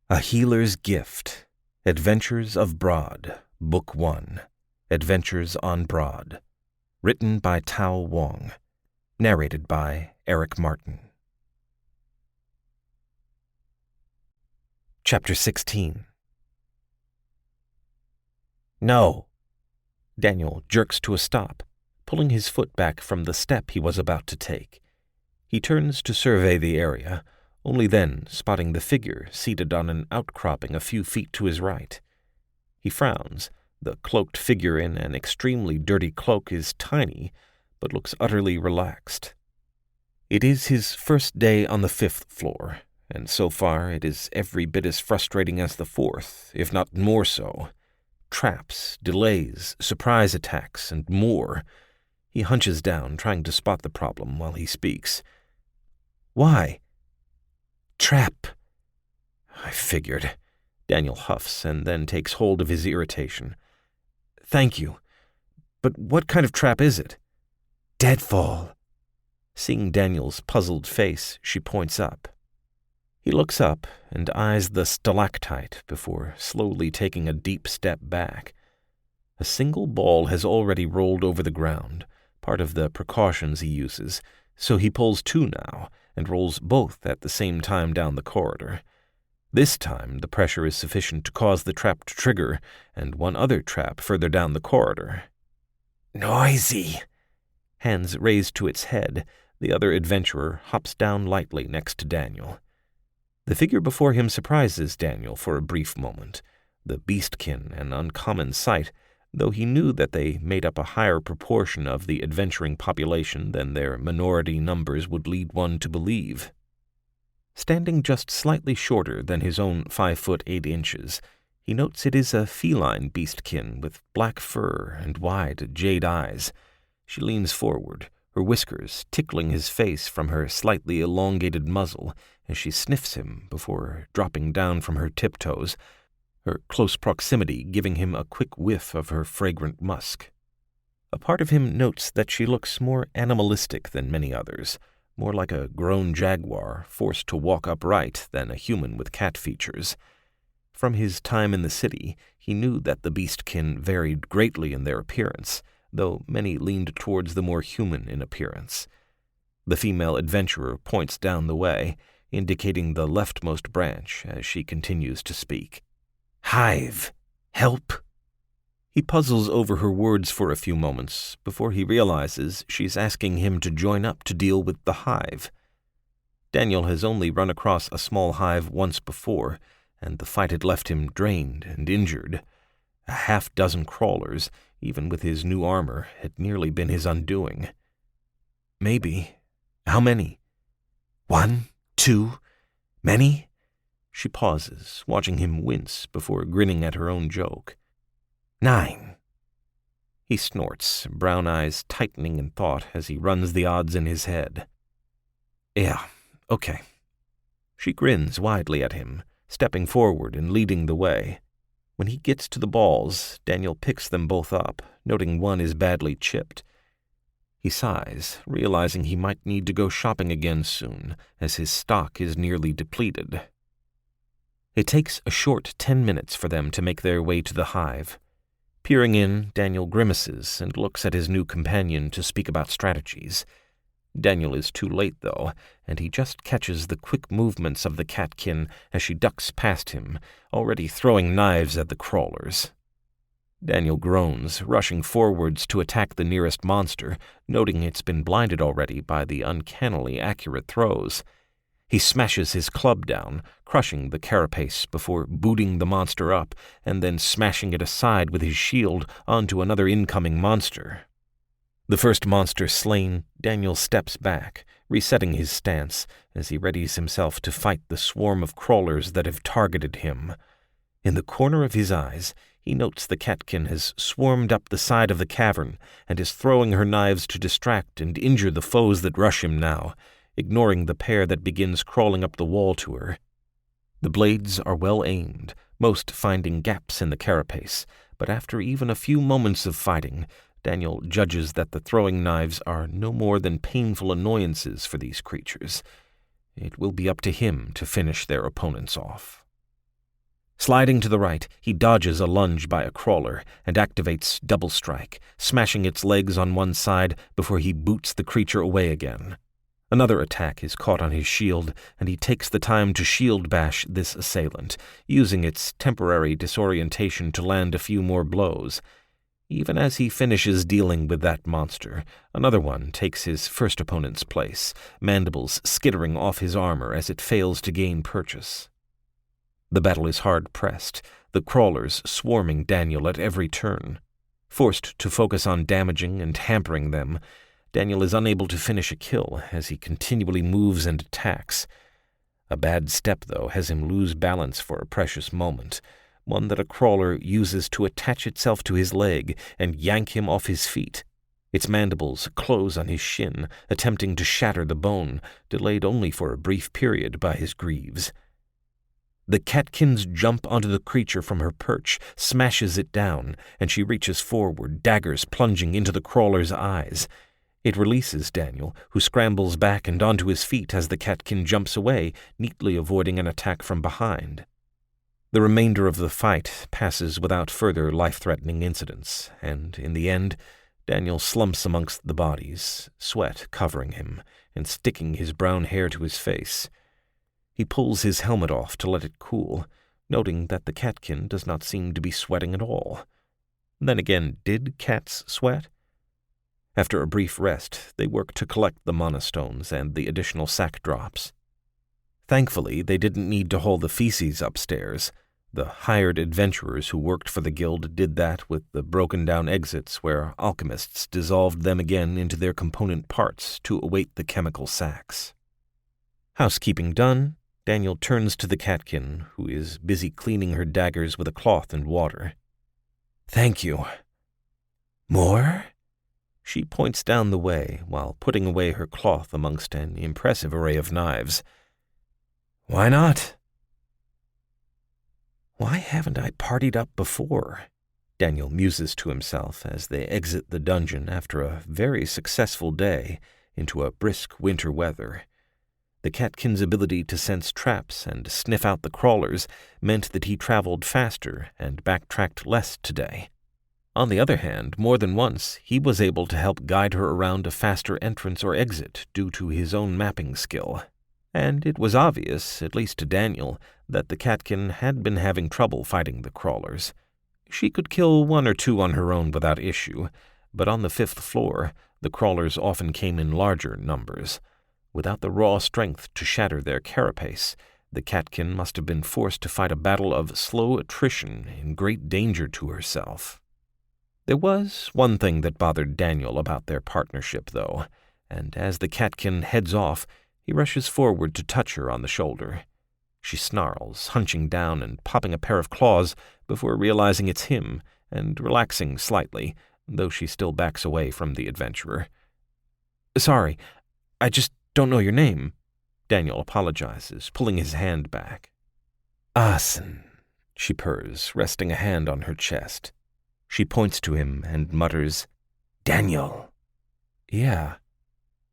A Healer's Gift. Adventures of Broad. Book 1. Adventures on Broad. Written by Tao Wong. Narrated by Eric Martin. Chapter 16. No. Daniel jerks to a stop, pulling his foot back from the step he was about to take. He turns to survey the area, only then spotting the figure seated on an outcropping a few feet to his right. He frowns. The cloaked figure in an extremely dirty cloak is tiny, but looks utterly relaxed. It is his first day on the 5th floor, and so far it is every bit as frustrating as the 4th, if not more so. Traps, delays, surprise attacks, and more. He hunches down, trying to spot the problem while he speaks. Why? Trap. I figured. Daniel huffs and then takes hold of his irritation. Thank you. But what kind of trap is it? Deadfall. Seeing Daniel's puzzled face, she points up. He looks up and eyes the stalactite before slowly taking a deep step back. A single ball has already rolled over the ground, part of the precautions he uses, so he pulls two now and rolls both at the same time down the corridor. This time, the pressure is sufficient to cause the trap to trigger, and one other trap further down the corridor. Noisy! Hands raised to its head, the other adventurer hops down lightly next to Daniel. The figure before him surprises Daniel for a brief moment, the beastkin an uncommon sight, though he knew that they made up a higher proportion of the adventuring population than their minority numbers would lead one to believe. Standing just slightly shorter than his own 5 foot 8 inches, he notes it is a feline beastkin with black fur and wide jade eyes. She leans forward, her whiskers tickling his face from her slightly elongated muzzle as she sniffs him before dropping down from her tiptoes, her close proximity giving him a quick whiff of her fragrant musk. A part of him notes that she looks more animalistic than many others, more like a grown jaguar forced to walk upright than a human with cat features. From his time in the city, he knew that the beastkin varied greatly in their appearance, though many leaned towards the more human in appearance. The female adventurer points down the way, indicating the leftmost branch as she continues to speak. Hive. Help. He puzzles over her words for a few moments before he realizes she's asking him to join up to deal with the hive. Daniel has only run across a small hive once before, and the fight had left him drained and injured. A half-dozen crawlers, even with his new armor, had nearly been his undoing. Maybe. How many? 1, 2, many? She pauses, watching him wince before grinning at her own joke. 9. He snorts, brown eyes tightening in thought as he runs the odds in his head. Yeah, okay. She grins widely at him, stepping forward and leading the way. When he gets to the balls, Daniel picks them both up, noting one is badly chipped. He sighs, realizing he might need to go shopping again soon, as his stock is nearly depleted. It takes a short 10 minutes for them to make their way to the hive. Peering in, Daniel grimaces and looks at his new companion to speak about strategies. Daniel is too late, though, and he just catches the quick movements of the catkin as she ducks past him, already throwing knives at the crawlers. Daniel groans, rushing forwards to attack the nearest monster, noting it's been blinded already by the uncannily accurate throws. He smashes his club down, crushing the carapace before booting the monster up and then smashing it aside with his shield onto another incoming monster. The first monster slain, Daniel steps back, resetting his stance as he readies himself to fight the swarm of crawlers that have targeted him. In the corner of his eyes, he notes the catkin has swarmed up the side of the cavern and is throwing her knives to distract and injure the foes that rush him now, ignoring the pair that begins crawling up the wall to her. The blades are well aimed, most finding gaps in the carapace, but after even a few moments of fighting, Daniel judges that the throwing knives are no more than painful annoyances for these creatures. It will be up to him to finish their opponents off. Sliding to the right, he dodges a lunge by a crawler and activates Double Strike, smashing its legs on one side before he boots the creature away again. Another attack is caught on his shield, and he takes the time to shield bash this assailant, using its temporary disorientation to land a few more blows. Even as he finishes dealing with that monster, another one takes his first opponent's place, mandibles skittering off his armor as it fails to gain purchase. The battle is hard-pressed, the crawlers swarming Daniel at every turn. Forced to focus on damaging and hampering them, Daniel is unable to finish a kill as he continually moves and attacks. A bad step, though, has him lose balance for a precious moment, one that a crawler uses to attach itself to his leg and yank him off his feet. Its mandibles close on his shin, attempting to shatter the bone, delayed only for a brief period by his greaves. The catkins jump onto the creature from her perch, smashes it down, and she reaches forward, daggers plunging into the crawler's eyes. It releases Daniel, who scrambles back and onto his feet as the catkin jumps away, neatly avoiding an attack from behind. The remainder of the fight passes without further life-threatening incidents, and in the end, Daniel slumps amongst the bodies, sweat covering him and sticking his brown hair to his face. He pulls his helmet off to let it cool, noting that the catkin does not seem to be sweating at all. Then again, did cats sweat? After a brief rest, they work to collect the monostones and the additional sack drops. Thankfully, they didn't need to haul the feces upstairs. The hired adventurers who worked for the guild did that with the broken-down exits where alchemists dissolved them again into their component parts to await the chemical sacks. Housekeeping done, Daniel turns to the catkin, who is busy cleaning her daggers with a cloth and water. "Thank you." "More?" She points down the way while putting away her cloth amongst an impressive array of knives. "Why not?" "Why haven't I partied up before?" Daniel muses to himself as they exit the dungeon after a very successful day into a brisk winter weather. The catkin's ability to sense traps and sniff out the crawlers meant that he traveled faster and backtracked less today. On the other hand, more than once, he was able to help guide her around a faster entrance or exit due to his own mapping skill. And it was obvious, at least to Daniel, that the catkin had been having trouble fighting the crawlers. She could kill one or two on her own without issue, but on the 5th floor, the crawlers often came in larger numbers. Without the raw strength to shatter their carapace, the catkin must have been forced to fight a battle of slow attrition in great danger to herself. There was one thing that bothered Daniel about their partnership, though, and as the catkin heads off, he rushes forward to touch her on the shoulder. She snarls, hunching down and popping a pair of claws before realizing it's him and relaxing slightly, though she still backs away from the adventurer. "Sorry, I just don't know your name," Daniel apologizes, pulling his hand back. "Asen," she purrs, resting a hand on her chest. She points to him and mutters, "Daniel." "Yeah."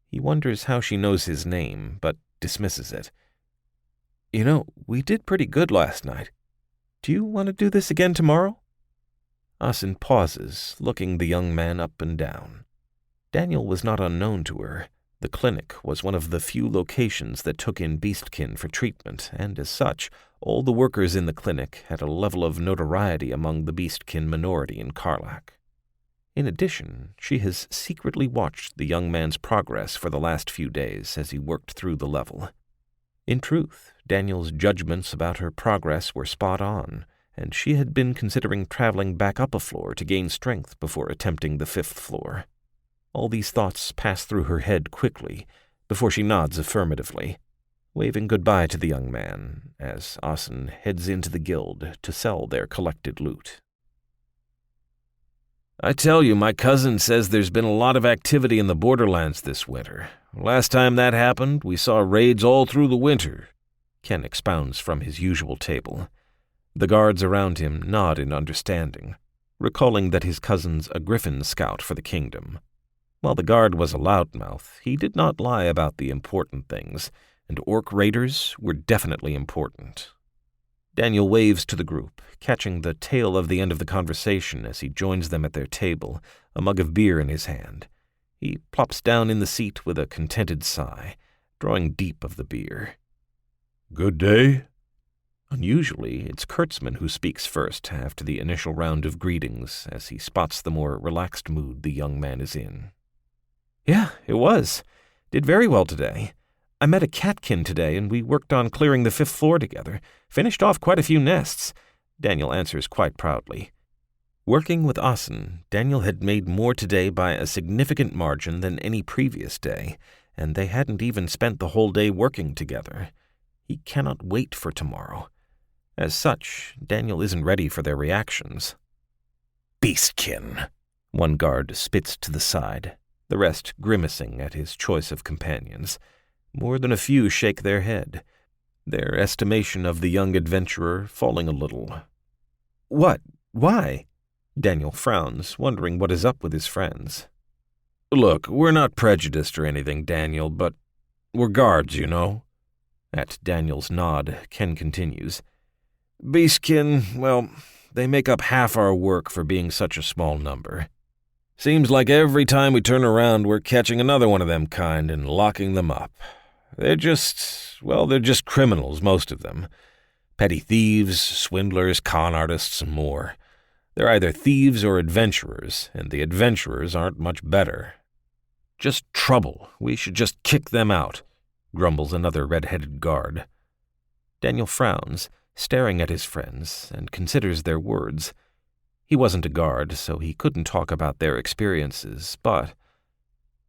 He wonders how she knows his name, but dismisses it. "You know, we did pretty good last night. Do you want to do this again tomorrow?" Asen pauses, looking the young man up and down. Daniel was not unknown to her. The clinic was one of the few locations that took in beastkin for treatment, and as such, all the workers in the clinic had a level of notoriety among the beastkin minority in Karlak. In addition, she has secretly watched the young man's progress for the last few days as he worked through the level. In truth, Daniel's judgments about her progress were spot on, and she had been considering traveling back up a floor to gain strength before attempting the 5th floor. All these thoughts pass through her head quickly before she nods affirmatively, waving goodbye to the young man as Asen heads into the guild to sell their collected loot. "I tell you, my cousin says there's been a lot of activity in the borderlands this winter. Last time that happened, we saw raids all through the winter," Ken expounds from his usual table. The guards around him nod in understanding, recalling that his cousin's a griffin scout for the kingdom. While the guard was a loudmouth, he did not lie about the important things, and orc raiders were definitely important. Daniel waves to the group, catching the tail of the end of the conversation as he joins them at their table, a mug of beer in his hand. He plops down in the seat with a contented sigh, drawing deep of the beer. "Good day?" Unusually, it's Kurtzman who speaks first after the initial round of greetings as he spots the more relaxed mood the young man is in. "Yeah, it was. Did very well today. I met a catkin today and we worked on clearing the 5th floor together. Finished off quite a few nests," Daniel answers quite proudly. Working with Asen, Daniel had made more today by a significant margin than any previous day, and they hadn't even spent the whole day working together. He cannot wait for tomorrow. As such, Daniel isn't ready for their reactions. "Beastkin," one guard spits to the side, the rest grimacing at his choice of companions. More than a few shake their head, their estimation of the young adventurer falling a little. "What? Why?" Daniel frowns, wondering what is up with his friends. "Look, we're not prejudiced or anything, Daniel, but we're guards, you know." At Daniel's nod, Ken continues. "Beastkin, well, they make up half our work for being such a small number. Seems like every time we turn around we're catching another one of them kind and locking them up. They're just criminals, most of them. Petty thieves, swindlers, con artists, and more. They're either thieves or adventurers, and the adventurers aren't much better. Just trouble. We should just kick them out," grumbles another red-headed guard. Daniel frowns, staring at his friends, and considers their words. He wasn't a guard, so he couldn't talk about their experiences, but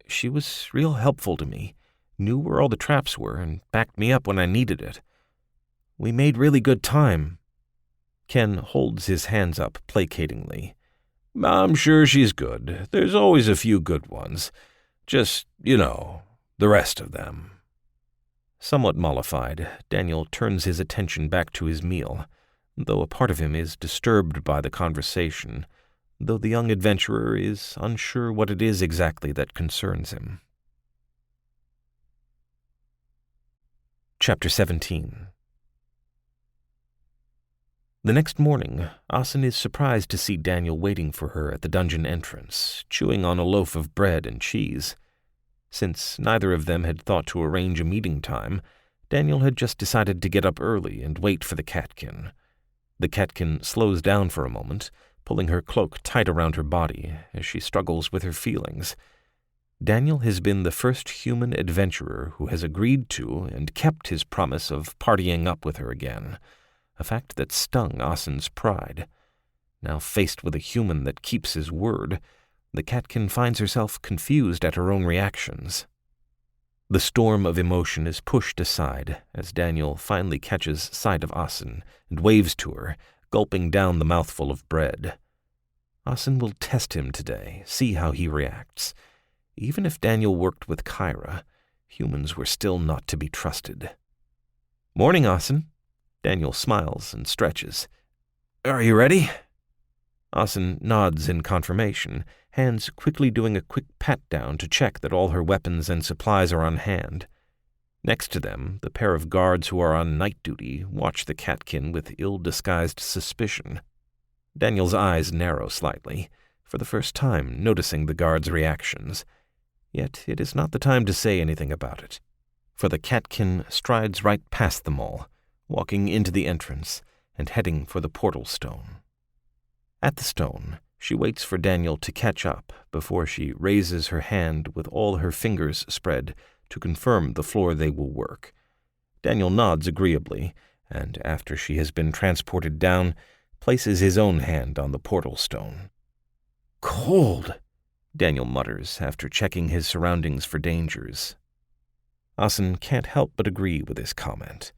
she was real helpful to me, knew where all the traps were, and backed me up when I needed it. We made really good time. Ken holds his hands up placatingly. "I'm sure she's good. There's always a few good ones. Just, the rest of them." Somewhat mollified, Daniel turns his attention back to his meal, though a part of him is disturbed by the conversation, though the young adventurer is unsure what it is exactly that concerns him. Chapter 17. The next morning, Asen is surprised to see Daniel waiting for her at the dungeon entrance, chewing on a loaf of bread and cheese. Since neither of them had thought to arrange a meeting time, Daniel had just decided to get up early and wait for the catkin. The catkin slows down for a moment, pulling her cloak tight around her body as she struggles with her feelings. Daniel has been the first human adventurer who has agreed to and kept his promise of partying up with her again, a fact that stung Asen's pride. Now faced with a human that keeps his word, the catkin finds herself confused at her own reactions. The storm of emotion is pushed aside as Daniel finally catches sight of Asen and waves to her, gulping down the mouthful of bread. Asen will test him today, see how he reacts. Even if Daniel worked with Kyra, humans were still not to be trusted. "Morning, Asen." Daniel smiles and stretches. "Are you ready?" Asen nods in confirmation, hands quickly doing a quick pat-down to check that all her weapons and supplies are on hand. Next to them, the pair of guards who are on night duty watch the catkin with ill-disguised suspicion. Daniel's eyes narrow slightly, for the first time noticing the guards' reactions. Yet it is not the time to say anything about it, for the catkin strides right past them all, walking into the entrance and heading for the portal stone. At the stone, she waits for Daniel to catch up before she raises her hand with all her fingers spread to confirm the floor they will work. Daniel nods agreeably, and after she has been transported down, places his own hand on the portal stone. "Cold," Daniel mutters after checking his surroundings for dangers. Asen can't help but agree with his comment.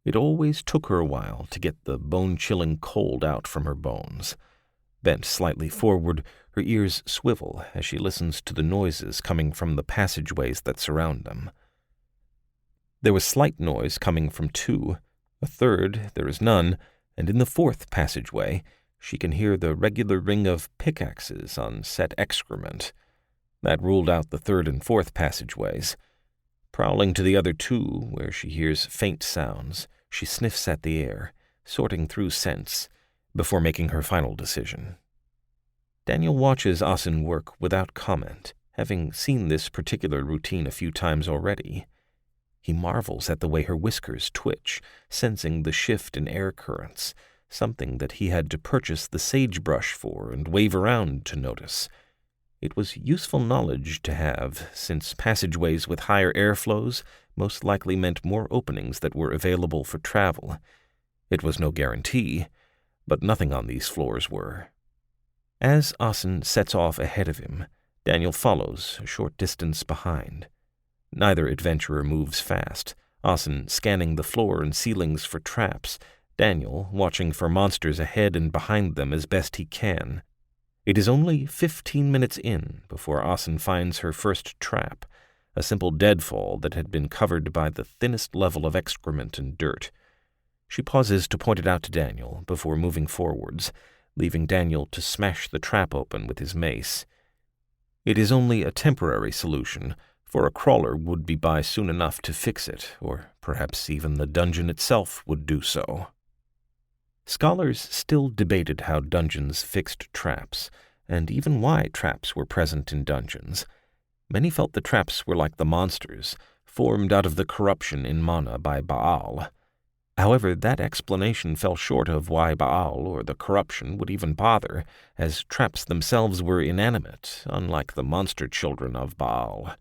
It always took her a while to get the bone-chilling cold out from her bones. Bent slightly forward, her ears swivel as she listens to the noises coming from the passageways that surround them. There was slight noise coming from two, a third there is none, and in the fourth passageway she can hear the regular ring of pickaxes on set excrement. That ruled out the third and fourth passageways. Prowling to the other two, where she hears faint sounds, she sniffs at the air, sorting through scents, before making her final decision. Daniel watches Asen work without comment, having seen this particular routine a few times already. He marvels at the way her whiskers twitch, sensing the shift in air currents, something that he had to purchase the sagebrush for and wave around to notice. It was useful knowledge to have, since passageways with higher airflows most likely meant more openings that were available for travel. It was no guarantee, but nothing on these floors were. As Asen sets off ahead of him, Daniel follows a short distance behind. Neither adventurer moves fast, Asen scanning the floor and ceilings for traps, Daniel watching for monsters ahead and behind them as best he can. It is only 15 minutes in before Asen finds her first trap, a simple deadfall that had been covered by the thinnest level of excrement and dirt. She pauses to point it out to Daniel before moving forwards, leaving Daniel to smash the trap open with his mace. It is only a temporary solution, for a crawler would be by soon enough to fix it, or perhaps even the dungeon itself would do so. Scholars still debated how dungeons fixed traps, and even why traps were present in dungeons. Many felt the traps were like the monsters, formed out of the corruption in mana by Baal. However, that explanation fell short of why Baal or the corruption would even bother, as traps themselves were inanimate, unlike the monster children of Baal.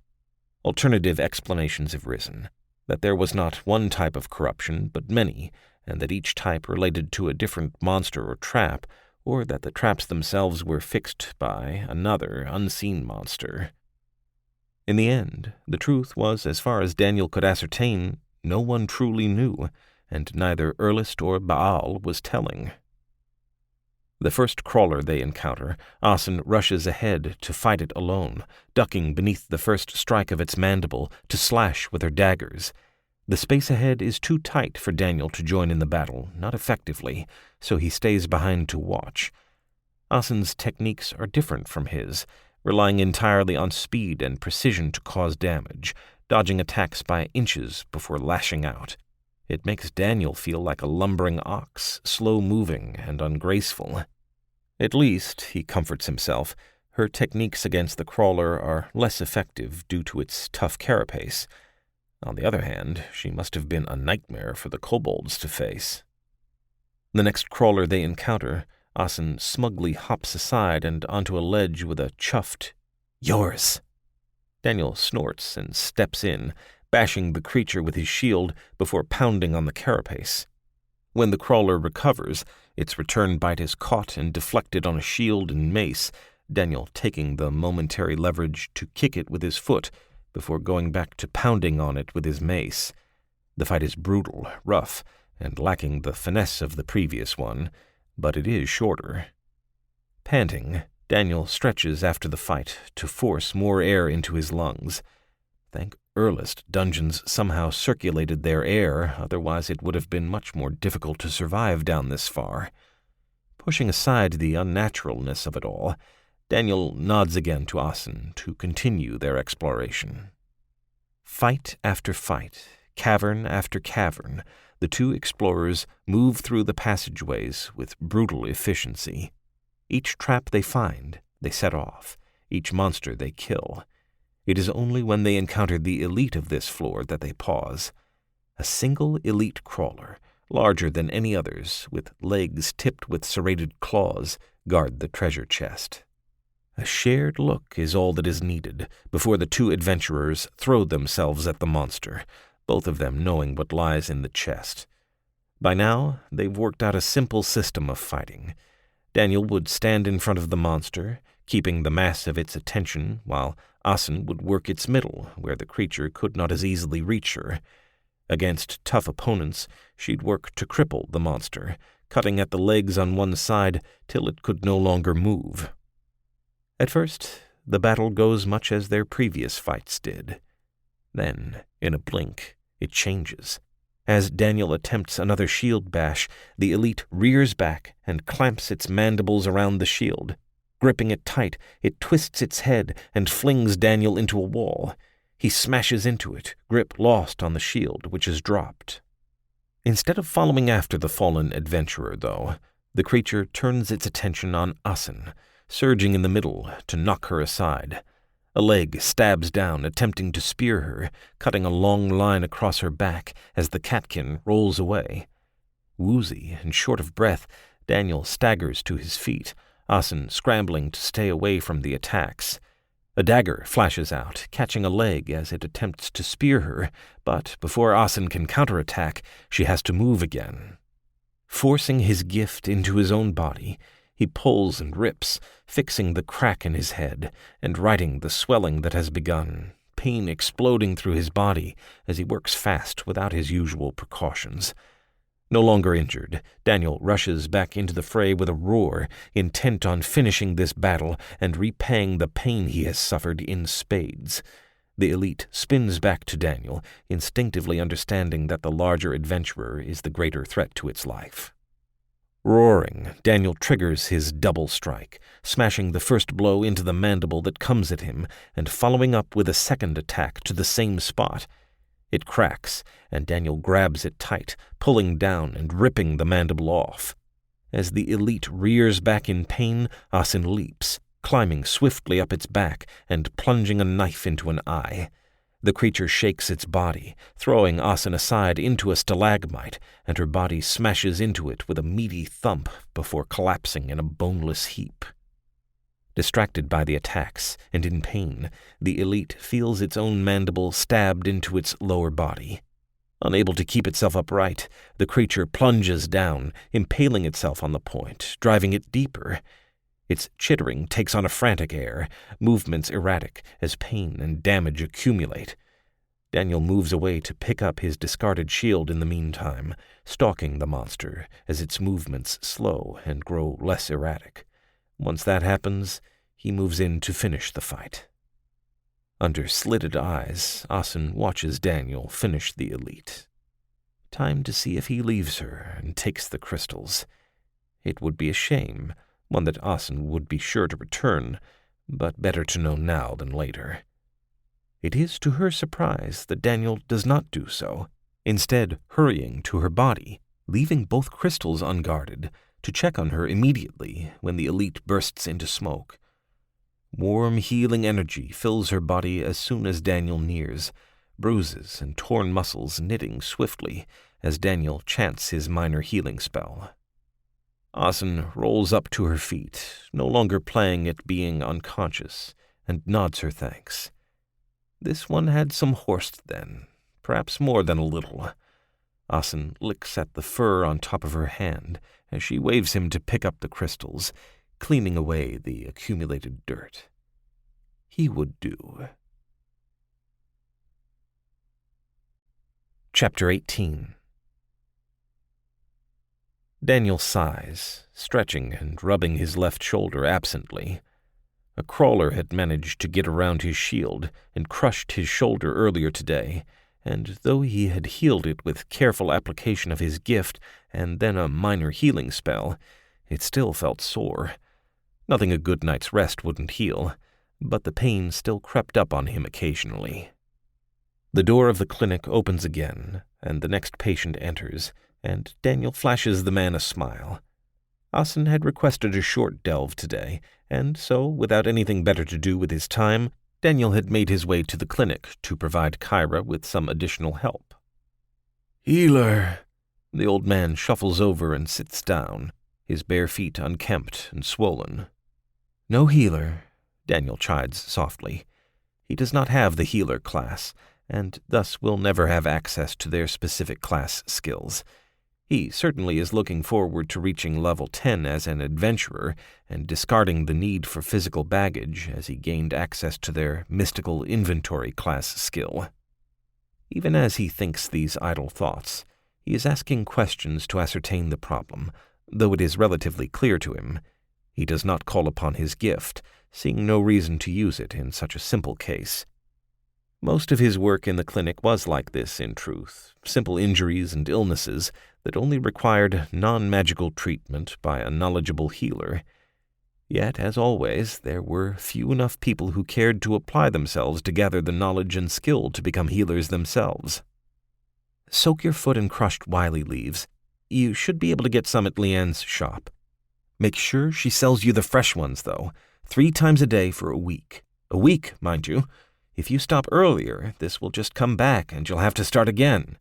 Alternative explanations have risen, that there was not one type of corruption, but many, and that each type related to a different monster or trap, or that the traps themselves were fixed by another unseen monster. In the end, the truth was, as far as Daniel could ascertain, no one truly knew, and neither Erlist or Baal was telling. The first crawler they encounter, Asen rushes ahead to fight it alone, ducking beneath the first strike of its mandible to slash with her daggers. The space ahead is too tight for Daniel to join in the battle, not effectively, so he stays behind to watch. Asen's techniques are different from his, relying entirely on speed and precision to cause damage, dodging attacks by inches before lashing out. It makes Daniel feel like a lumbering ox, slow-moving and ungraceful. At least, he comforts himself, her techniques against the crawler are less effective due to its tough carapace. On the other hand, she must have been a nightmare for the kobolds to face. The next crawler they encounter, Asen smugly hops aside and onto a ledge with a chuffed, "Yours!" Daniel snorts and steps in, bashing the creature with his shield before pounding on the carapace. When the crawler recovers, its return bite is caught and deflected on a shield and mace, Daniel taking the momentary leverage to kick it with his foot before going back to pounding on it with his mace. The fight is brutal, rough, and lacking the finesse of the previous one, but it is shorter. Panting, Daniel stretches after the fight to force more air into his lungs. Thank Erlist dungeons somehow circulated their air, otherwise it would have been much more difficult to survive down this far. Pushing aside the unnaturalness of it all, Daniel nods again to Asen to continue their exploration. Fight after fight, cavern after cavern, the two explorers move through the passageways with brutal efficiency. Each trap they find, they set off. Each monster they kill. It is only when they encounter the elite of this floor that they pause. A single elite crawler, larger than any others, with legs tipped with serrated claws, guard the treasure chest. A shared look is all that is needed before the two adventurers throw themselves at the monster, both of them knowing what lies in the chest. By now, they've worked out a simple system of fighting. Daniel would stand in front of the monster, keeping the mass of its attention, while Asen would work its middle, where the creature could not as easily reach her. Against tough opponents, she'd work to cripple the monster, cutting at the legs on one side till it could no longer move. At first, the battle goes much as their previous fights did. Then, in a blink, it changes. As Daniel attempts another shield bash, the elite rears back and clamps its mandibles around the shield. Gripping it tight, it twists its head and flings Daniel into a wall. He smashes into it, grip lost on the shield, which is dropped. Instead of following after the fallen adventurer, though, the creature turns its attention on Asen, surging in the middle to knock her aside. A leg stabs down, attempting to spear her, cutting a long line across her back as the catkin rolls away. Woozy and short of breath, Daniel staggers to his feet, Asen scrambling to stay away from the attacks. A dagger flashes out, catching a leg as it attempts to spear her, but before Asen can counterattack, she has to move again. Forcing his gift into his own body, he pulls and rips, fixing the crack in his head and righting the swelling that has begun, pain exploding through his body as he works fast without his usual precautions. No longer injured, Daniel rushes back into the fray with a roar, intent on finishing this battle and repaying the pain he has suffered in spades. The elite spins back to Daniel, instinctively understanding that the larger adventurer is the greater threat to its life. Roaring, Daniel triggers his double strike, smashing the first blow into the mandible that comes at him and following up with a second attack to the same spot. It cracks, and Daniel grabs it tight, pulling down and ripping the mandible off. As the elite rears back in pain, Asen leaps, climbing swiftly up its back and plunging a knife into an eye. The creature shakes its body, throwing Asen aside into a stalagmite, and her body smashes into it with a meaty thump before collapsing in a boneless heap. Distracted by the attacks and in pain, the elite feels its own mandible stabbed into its lower body. Unable to keep itself upright, the creature plunges down, impaling itself on the point, driving it deeper. Its chittering takes on a frantic air, movements erratic as pain and damage accumulate. Daniel moves away to pick up his discarded shield in the meantime, stalking the monster as its movements slow and grow less erratic. Once that happens, he moves in to finish the fight. Under slitted eyes, Asen watches Daniel finish the elite. Time to see if he leaves her and takes the crystals. It would be a shame, one that Asen would be sure to return, but better to know now than later. It is to her surprise that Daniel does not do so, instead hurrying to her body, leaving both crystals unguarded, to check on her immediately when the elite bursts into smoke. Warm, healing energy fills her body as soon as Daniel nears, bruises and torn muscles knitting swiftly as Daniel chants his minor healing spell. Asen rolls up to her feet, no longer playing at being unconscious, and nods her thanks. This one had some horse then, perhaps more than a little. Asen licks at the fur on top of her hand as she waves him to pick up the crystals, cleaning away the accumulated dirt. He would do. Chapter 18. Daniel sighs, stretching and rubbing his left shoulder absently. A crawler had managed to get around his shield and crushed his shoulder earlier today, and though he had healed it with careful application of his gift and then a minor healing spell, it still felt sore. Nothing a good night's rest wouldn't heal, but the pain still crept up on him occasionally. The door of the clinic opens again, and the next patient enters, and Daniel flashes the man a smile. Asen had requested a short delve today, and so, without anything better to do with his time, Daniel had made his way to the clinic to provide Kyra with some additional help. "Healer." The old man shuffles over and sits down, his bare feet unkempt and swollen. "No healer," Daniel chides softly. He does not have the healer class, and thus will never have access to their specific class skills. He certainly is looking forward to reaching level 10 as an adventurer and discarding the need for physical baggage as he gained access to their mystical inventory class skill. Even as he thinks these idle thoughts, he is asking questions to ascertain the problem, though it is relatively clear to him. He does not call upon his gift, seeing no reason to use it in such a simple case. Most of his work in the clinic was like this, in truth, simple injuries and illnesses that only required non-magical treatment by a knowledgeable healer. Yet, as always, there were few enough people who cared to apply themselves to gather the knowledge and skill to become healers themselves. Soak your foot in crushed wiley leaves. You should be able to get some at Leanne's shop. Make sure she sells you the fresh ones, though, 3 times a day for a week. A week, mind you. If you stop earlier, this will just come back and you'll have to start again,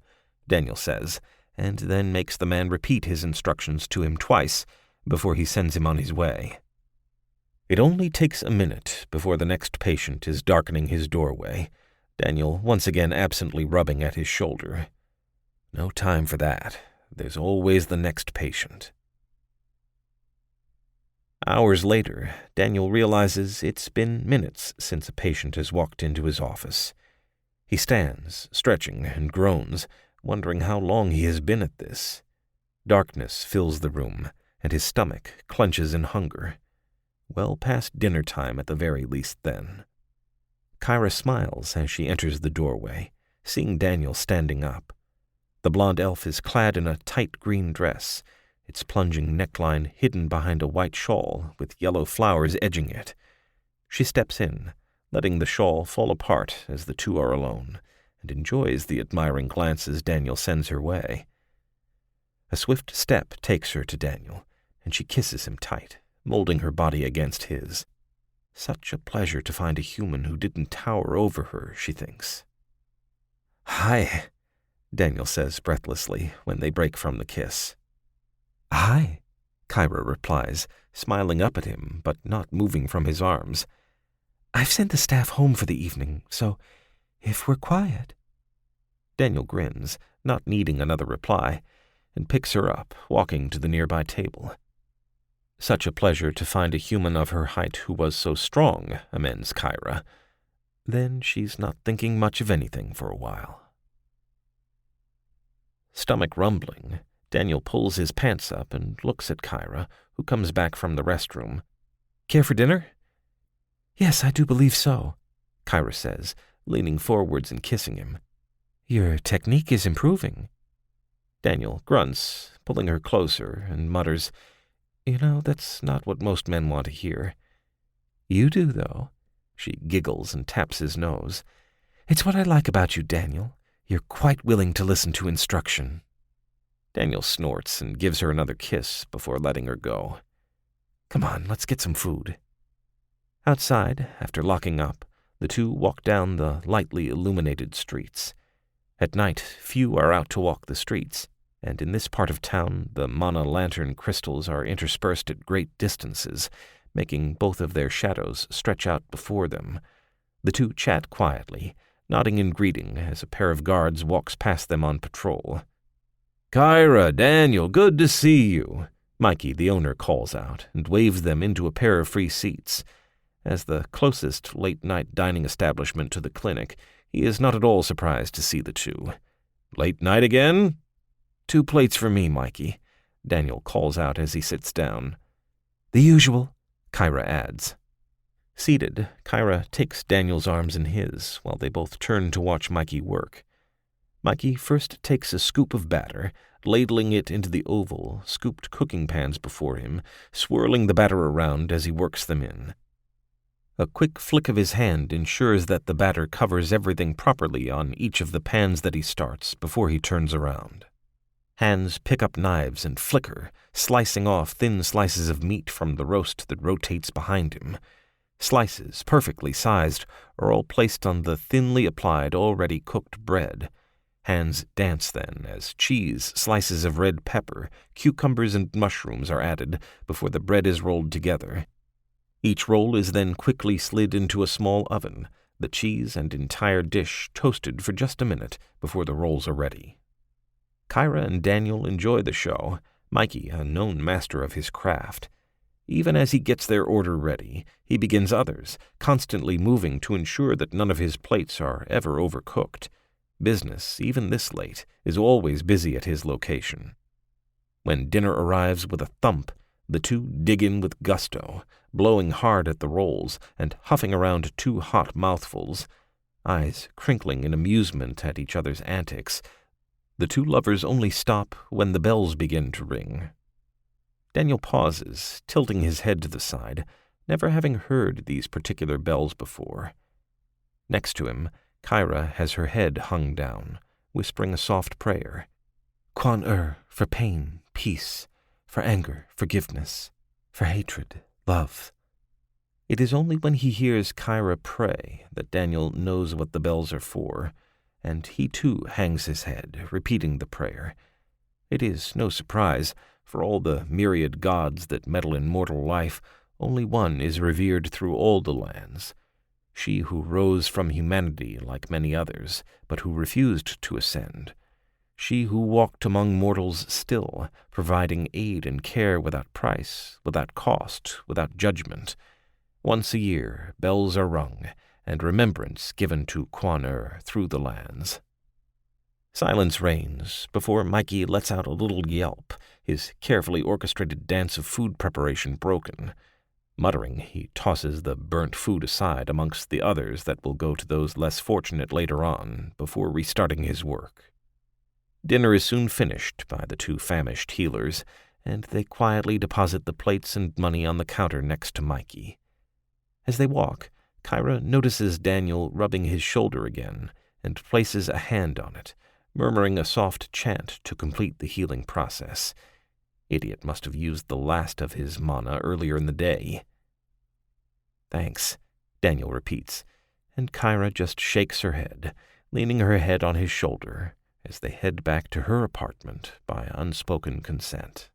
Daniel says, and then makes the man repeat his instructions to him twice before he sends him on his way. It only takes a minute before the next patient is darkening his doorway, Daniel once again absently rubbing at his shoulder. No time for that. There's always the next patient. Hours later, Daniel realizes it's been minutes since a patient has walked into his office. He stands, stretching, and groans, wondering how long he has been at this. Darkness fills the room, and his stomach clenches in hunger. Well past dinner time at the very least then. Kyra smiles as she enters the doorway, seeing Daniel standing up. The blonde elf is clad in a tight green dress, its plunging neckline hidden behind a white shawl with yellow flowers edging it. She steps in, letting the shawl fall apart as the two are alone, and enjoys the admiring glances Daniel sends her way. A swift step takes her to Daniel, and she kisses him tight, molding her body against his. Such a pleasure to find a human who didn't tower over her, she thinks. "Hi," Daniel says breathlessly when they break from the kiss. "Hi," Kyra replies, smiling up at him but not moving from his arms. "I've sent the staff home for the evening, so if we're quiet." Daniel grins, not needing another reply, and picks her up, walking to the nearby table. Such a pleasure to find a human of her height who was so strong, amends Kyra. Then she's not thinking much of anything for a while. Stomach rumbling, Daniel pulls his pants up and looks at Kyra, who comes back from the restroom. "Care for dinner?" "Yes, I do believe so," Kyra says, leaning forwards and kissing him. "Your technique is improving." Daniel grunts, pulling her closer, and mutters, "You know, that's not what most men want to hear." "You do, though." She giggles and taps his nose. "It's what I like about you, Daniel. You're quite willing to listen to instruction." Daniel snorts and gives her another kiss before letting her go. "Come on, let's get some food." Outside, after locking up, the two walk down the lightly illuminated streets. At night, few are out to walk the streets, and in this part of town the mana lantern crystals are interspersed at great distances, making both of their shadows stretch out before them. The two chat quietly, nodding in greeting as a pair of guards walks past them on patrol. "Kyra, Daniel, good to see you," Mikey, the owner, calls out and waves them into a pair of free seats. As the closest late-night dining establishment to the clinic, he is not at all surprised to see the two. "Late night again?" "2 plates for me, Mikey," Daniel calls out as he sits down. "The usual," Kyra adds. Seated, Kyra takes Daniel's arms in his while they both turn to watch Mikey work. Mikey first takes a scoop of batter, ladling it into the oval, scooped cooking pans before him, swirling the batter around as he works them in. A quick flick of his hand ensures that the batter covers everything properly on each of the pans that he starts before he turns around. Hands pick up knives and flicker, slicing off thin slices of meat from the roast that rotates behind him. Slices, perfectly sized, are all placed on the thinly applied, already cooked bread. Hands dance then as cheese, slices of red pepper, cucumbers, and mushrooms are added before the bread is rolled together. Each roll is then quickly slid into a small oven, the cheese and entire dish toasted for just a minute before the rolls are ready. Kyra and Daniel enjoy the show, Mikey a known master of his craft. Even as he gets their order ready, he begins others, constantly moving to ensure that none of his plates are ever overcooked. Business, even this late, is always busy at his location. When dinner arrives with a thump, the two dig in with gusto, blowing hard at the rolls and huffing around 2 hot mouthfuls, eyes crinkling in amusement at each other's antics. The two lovers only stop when the bells begin to ring. Daniel pauses, tilting his head to the side, never having heard these particular bells before. Next to him, Kyra has her head hung down, whispering a soft prayer. Kwan for pain, peace, for anger, forgiveness, for hatred, love. It is only when he hears Kyra pray that Daniel knows what the bells are for, and he too hangs his head, repeating the prayer. It is no surprise, for all the myriad gods that meddle in mortal life, only one is revered through all the lands. She who rose from humanity like many others, but who refused to ascend. She who walked among mortals still, providing aid and care without price, without cost, without judgment. Once a year, bells are rung, and remembrance given to Kwan through the lands. Silence reigns before Mikey lets out a little yelp, his carefully orchestrated dance of food preparation broken. Muttering, he tosses the burnt food aside amongst the others that will go to those less fortunate later on, before restarting his work. Dinner is soon finished by the two famished healers, and they quietly deposit the plates and money on the counter next to Mikey. As they walk, Kyra notices Daniel rubbing his shoulder again, and places a hand on it, murmuring a soft chant to complete the healing process. Idiot must have used the last of his mana earlier in the day. Thanks, Daniel repeats, and Kyra just shakes her head, leaning her head on his shoulder, as they head back to her apartment by unspoken consent.